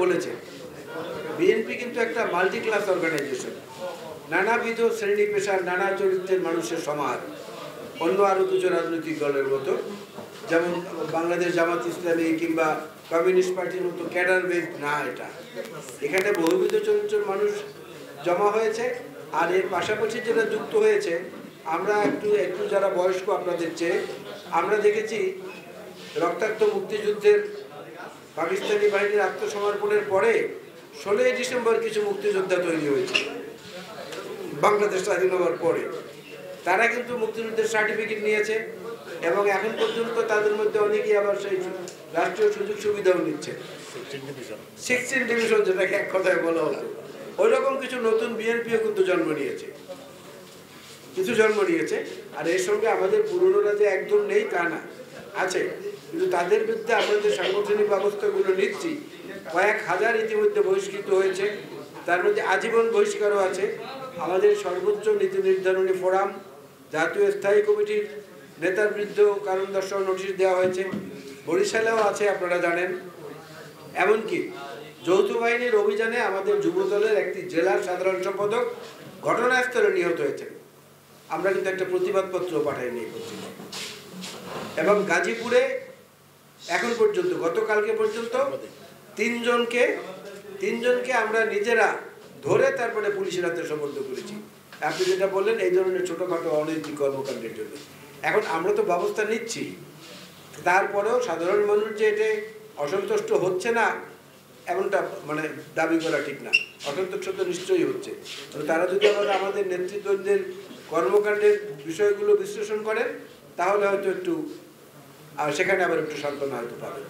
বলেছেন, বিএনপি কিন্তু একটা মাল্টি ক্লাস অর্গানাইজেশন, নানাবিধ শ্রেণী পেশার নানা চরিত্রের মানুষের সমাজ। অন্য আরও কিছু রাজনৈতিক দলের মতো, যেমন বাংলাদেশ জামাত ইসলামী কিংবা কমিউনিস্ট পার্টির মতো ক্যাডার বেস না, এটা এখানে বহুবিধ চরিত্রের মানুষ জমা হয়েছে। আর এর পাশাপাশি যেটা যুক্ত হয়েছে, আমরা একটু যারা বয়স্ক আপনাদের চেয়ে, আমরা দেখেছি রক্তাক্ত মুক্তিযুদ্ধের পাকিস্তানি বাহিনীর আত্মসমর্পণের পরে 16ই ডিসেম্বর কিছু মুক্তিযোদ্ধা তৈরি হয়েছে বাংলাদেশ স্বাধীন হওয়ার পরে। তারা কিন্তু মুক্তিযুদ্ধের সার্টিফিকেট নিয়েছে এবং এখন পর্যন্ত তাদের মধ্যে অনেকেই আবার সেই রাষ্ট্রীয় সুযোগ সুবিধাও নিচ্ছে। 16 ডিভিশন যেটাকে এক কথায় বলা হতো, ওই রকম কিছু নতুন বিএনপিও কিন্তু জন্ম নিয়েছে। আর এর সঙ্গে আমাদের পুরনোরা যে একদম নেই তা না, আছে, কিন্তু তাদের বিরুদ্ধে আমরা যে সাংগঠনিক ব্যবস্থাগুলো নিচ্ছি, কয়েক হাজার ইতিমধ্যে বহিষ্কৃত হয়েছে, তার মধ্যে আজীবন বহিষ্কারও আছে। আমাদের সর্বোচ্চ নীতি নির্ধারণী ফোরাম, জাতীয় স্থায়ী কমিটির নেতার বিরুদ্ধেও কারণ দর্শাও নোটিশ দেওয়া হয়েছে, বরিশালেও আছে আপনারা জানেন। এমনকি যৌথ বাহিনীর অভিযানে আমাদের যুবদলের একটি জেলার সাধারণ সম্পাদক ঘটনাস্থলে নিহত হয়েছেন, আমরা কিন্তু একটা প্রতিবাদপত্র পাঠাই নিয়ে করছি। এবং গাজীপুরে এখন পর্যন্ত, গতকালকে পর্যন্ত তিনজনকে আমরা নিজেরা ধরে তারপরে পুলিশের হাতে সোপর্দ করেছি। আপনি যেটা বললেন, এই ধরনের ছোটোখাটো অনৈতিক কর্মকাণ্ডের জন্য। এখন আমরা তো ব্যবস্থা নিচ্ছি, তারপরেও সাধারণ মানুষ যে এটা অসন্তুষ্ট হচ্ছে না এমনটা দাবি করা ঠিক না। অসন্তুষ্ট তো নিশ্চয়ই হচ্ছে। তারা যদি আবার আমাদের নেতৃত্বদের কর্মকাণ্ডের বিষয়গুলো বিশ্লেষণ করেন, তাহলে হয়তো একটু সেখানে আবার একটু সান্ত্বনা হয়তো পাবে।